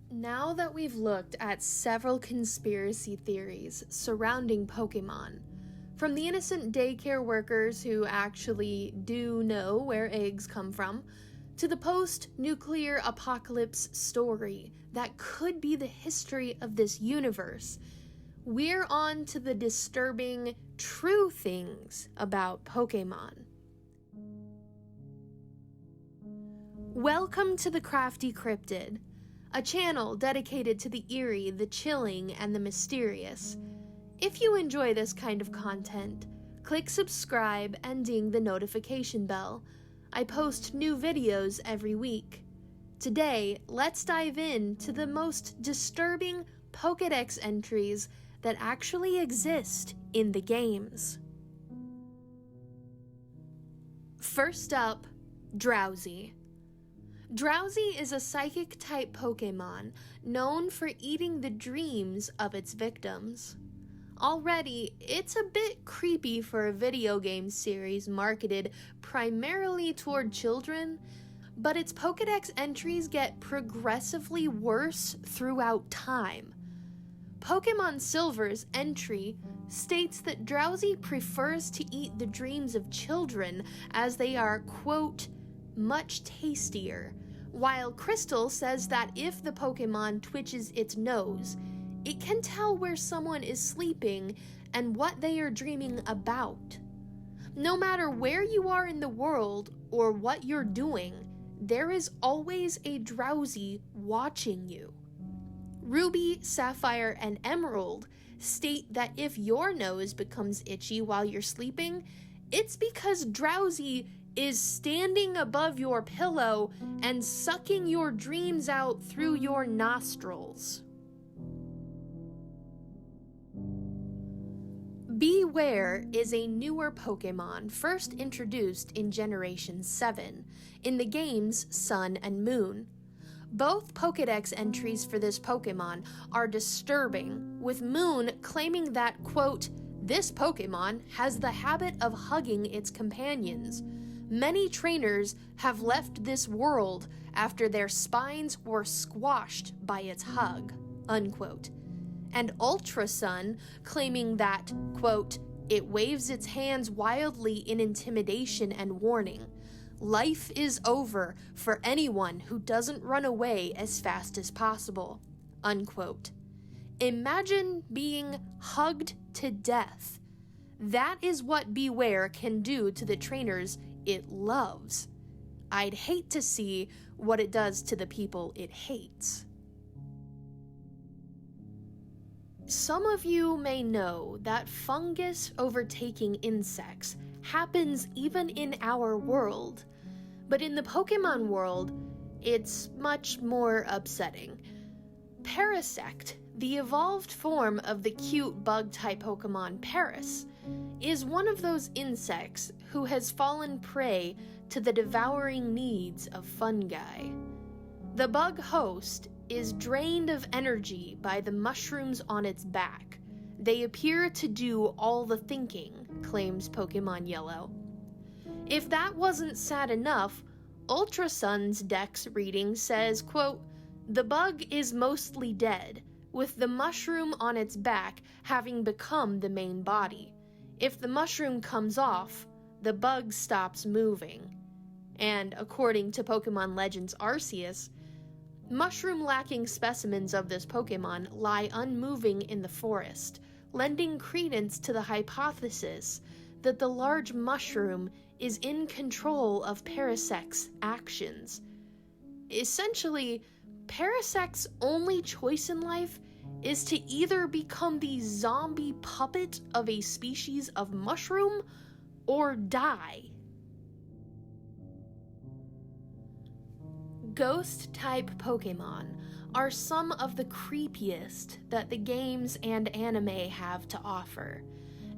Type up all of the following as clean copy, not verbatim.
Now that we've looked at several conspiracy theories surrounding Pokemon, from the innocent daycare workers who actually do know where eggs come from, to the post-nuclear apocalypse story that could be the history of this universe, we're on to the disturbing true things about Pokemon. Welcome to the Crafty Cryptid, a channel dedicated to the eerie, the chilling, and the mysterious. If you enjoy this kind of content, click subscribe and ding the notification bell. I post new videos every week. Today, let's dive into the most disturbing POKEDEX entries that actually exist in the games. First up, Drowzee. Drowzee is a psychic-type Pokemon known for eating the dreams of its victims. Already, it's a bit creepy for a video game series marketed primarily toward children, but its Pokedex entries get progressively worse throughout time. Pokemon Silver's entry states that Drowzee prefers to eat the dreams of children as they are, quote, much tastier, while Crystal says that if the Pokemon twitches its nose, it can tell where someone is sleeping and what they are dreaming about. No matter where you are in the world or what you're doing, there is always a Drowzee watching you. Ruby, Sapphire, and Emerald state that if your nose becomes itchy while you're sleeping, it's because Drowzee is standing above your pillow and sucking your dreams out through your nostrils. Beware is a newer Pokemon first introduced in Generation 7, in the games Sun and Moon. Both Pokedex entries for this Pokemon are disturbing, with Moon claiming that, quote, this Pokemon has the habit of hugging its companions. Many trainers have left this world after their spines were squashed by its hug, unquote. And Ultra Sun claiming that, quote, it waves its hands wildly in intimidation and warning. Life is over for anyone who doesn't run away as fast as possible, unquote. Imagine being hugged to death. That is what Beware can do to the trainers it loves. I'd hate to see what it does to the people it hates. Some of you may know that fungus overtaking insects happens even in our world, but in the Pokemon world, it's much more upsetting. Parasect, the evolved form of the cute bug-type Pokemon Paras, is one of those insects who has fallen prey to the devouring needs of fungi. The bug host is drained of energy by the mushrooms on its back. They appear to do all the thinking, claims Pokemon Yellow. If that wasn't sad enough, Ultra Sun's Dex reading says, quote, the bug is mostly dead, with the mushroom on its back having become the main body. If the mushroom comes off, the bug stops moving. And according to Pokemon Legends Arceus, mushroom-lacking specimens of this Pokemon lie unmoving in the forest, lending credence to the hypothesis that the large mushroom is in control of Parasect's actions. Essentially, Parasect's only choice in life is to either become the zombie puppet of a species of mushroom or die. Ghost-type Pokemon are some of the creepiest that the games and anime have to offer,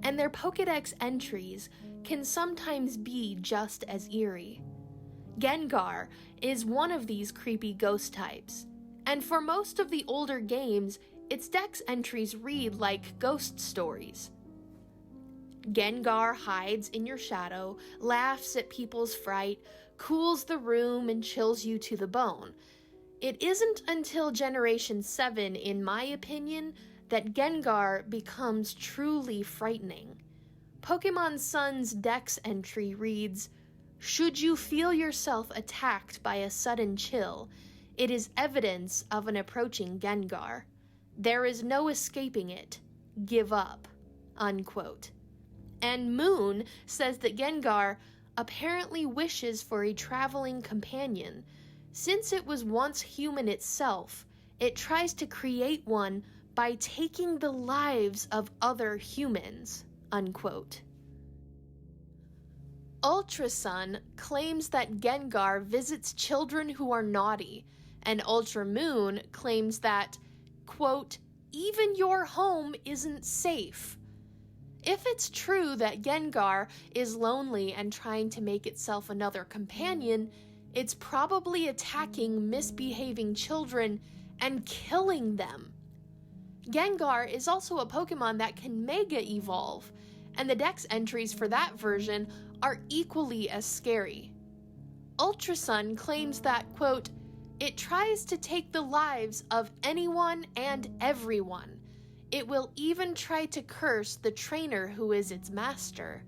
and their Pokedex entries can sometimes be just as eerie. Gengar is one of these creepy ghost types, and for most of the older games, its dex entries read like ghost stories. Gengar hides in your shadow, laughs at people's fright, cools the room, and chills you to the bone. It isn't until Generation 7, in my opinion, that Gengar becomes truly frightening. Pokemon Sun's Dex entry reads, "Should you feel yourself attacked by a sudden chill, it is evidence of an approaching Gengar. There is no escaping it. Give up." Unquote. And Moon says that Gengar apparently wishes for a traveling companion. Since it was once human itself, it tries to create one by taking the lives of other humans. Unquote. Ultra Sun claims that Gengar visits children who are naughty, and Ultra Moon claims that, quote, "even your home isn't safe." If it's true that Gengar is lonely and trying to make itself another companion, it's probably attacking misbehaving children and killing them. Gengar is also a Pokemon that can Mega Evolve, and the Dex entries for that version are equally as scary. Ultra Sun claims that, quote, "it tries to take the lives of anyone and everyone. It will even try to curse the trainer who is its master."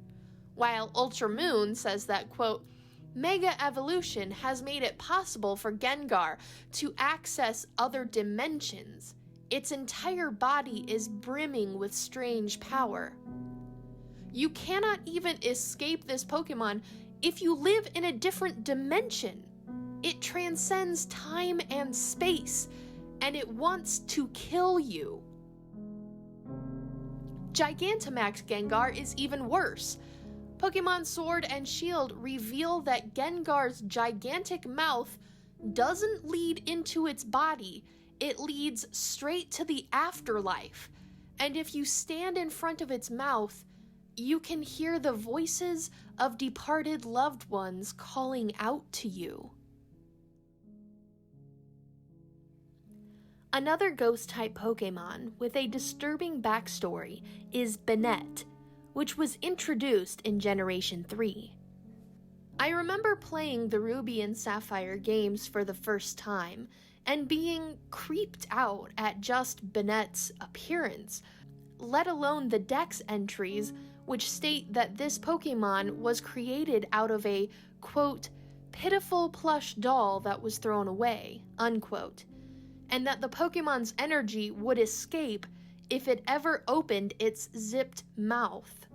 While Ultra Moon says that, quote, "Mega Evolution has made it possible for Gengar to access other dimensions. Its entire body is brimming with strange power. You cannot even escape this Pokemon if you live in a different dimension. It transcends time and space, and it wants to kill you." Gigantamax Gengar is even worse. Pokemon Sword and Shield reveal that Gengar's gigantic mouth doesn't lead into its body, it leads straight to the afterlife. And if you stand in front of its mouth, you can hear the voices of departed loved ones calling out to you. Another ghost-type Pokemon with a disturbing backstory is Banette, which was introduced in Generation 3. I remember playing the Ruby and Sapphire games for the first time and being creeped out at just Banette's appearance, let alone the Dex entries, which state that this Pokemon was created out of a, quote, "pitiful plush doll that was thrown away," unquote, and that the Pokemon's energy would escape if it ever opened its zipped mouth.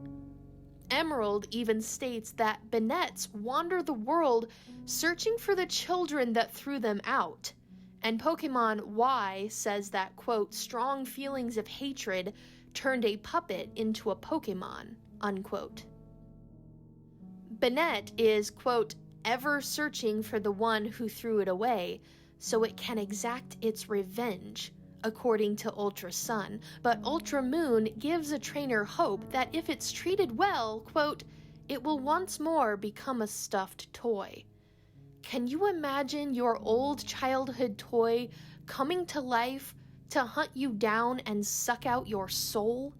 Emerald even states that Banettes wander the world searching for the children that threw them out, and Pokemon Y says that, quote, "strong feelings of hatred turned a puppet into a Pokemon," unquote. Banette is, quote, "ever searching for the one who threw it away, so it can exact its revenge," according to Ultra Sun, but Ultra Moon gives a trainer hope that if it's treated well, quote, "it will once more become a stuffed toy." Can you imagine your old childhood toy coming to life to hunt you down and suck out your soul?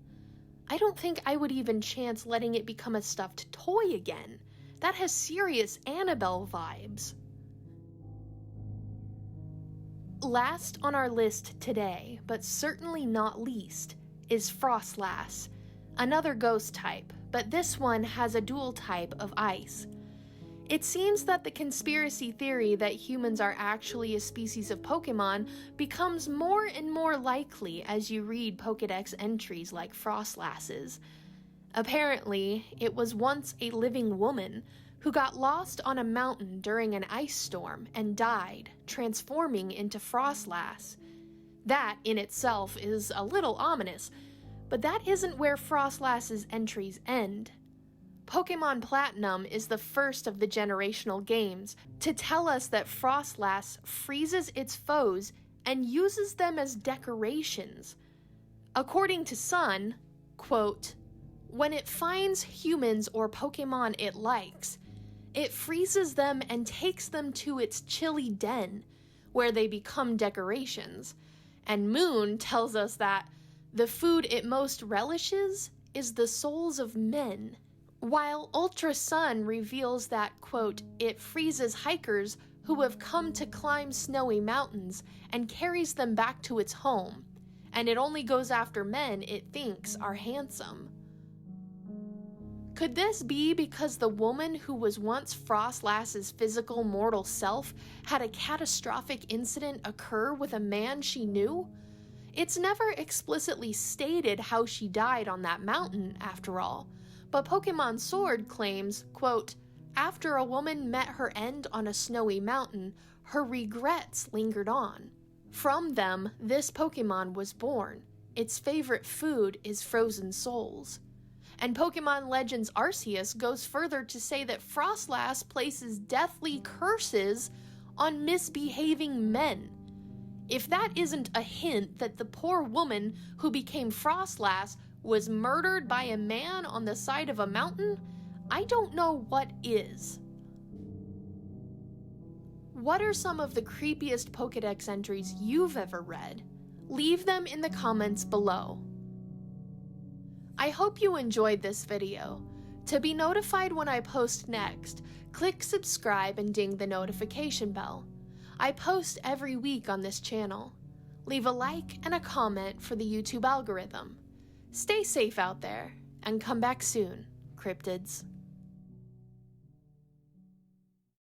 I don't think I would even chance letting it become a stuffed toy again. That has serious Annabelle vibes. Last on our list today, but certainly not least, is Frostlass, another ghost type, but this one has a dual type of ice. It seems that the conspiracy theory that humans are actually a species of Pokemon becomes more and more likely as you read Pokedex entries like Frostlass's. Apparently, it was once a living woman who got lost on a mountain during an ice storm and died, transforming into Frostlass. That in itself is a little ominous, but that isn't where Frostlass's entries end. Pokemon Platinum is the first of the generational games to tell us that Frostlass freezes its foes and uses them as decorations. According to Sun, quote, "when it finds humans or Pokemon it likes, it freezes them and takes them to its chilly den, where they become decorations." And Moon tells us that the food it most relishes is the souls of men, while Ultra Sun reveals that, quote, "it freezes hikers who have come to climb snowy mountains and carries them back to its home, and it only goes after men it thinks are handsome. Could this be because the woman who was once Frostlass's physical mortal self had a catastrophic incident occur with a man she knew? It's never explicitly stated how she died on that mountain, after all, but Pokemon Sword claims, quote, "After a woman met her end on a snowy mountain, her regrets lingered on. From them, this Pokemon was born. Its favorite food is frozen souls." And Pokemon Legends Arceus goes further to say that Frostlass places deathly curses on misbehaving men. If that isn't a hint that the poor woman who became Frostlass was murdered by a man on the side of a mountain, I don't know what is. What are some of the creepiest Pokedex entries you've ever read? Leave them in the comments below. I hope you enjoyed this video. To be notified when I post next, click subscribe and ding the notification bell. I post every week on this channel. Leave a like and a comment for the YouTube algorithm. Stay safe out there, and come back soon, Cryptids.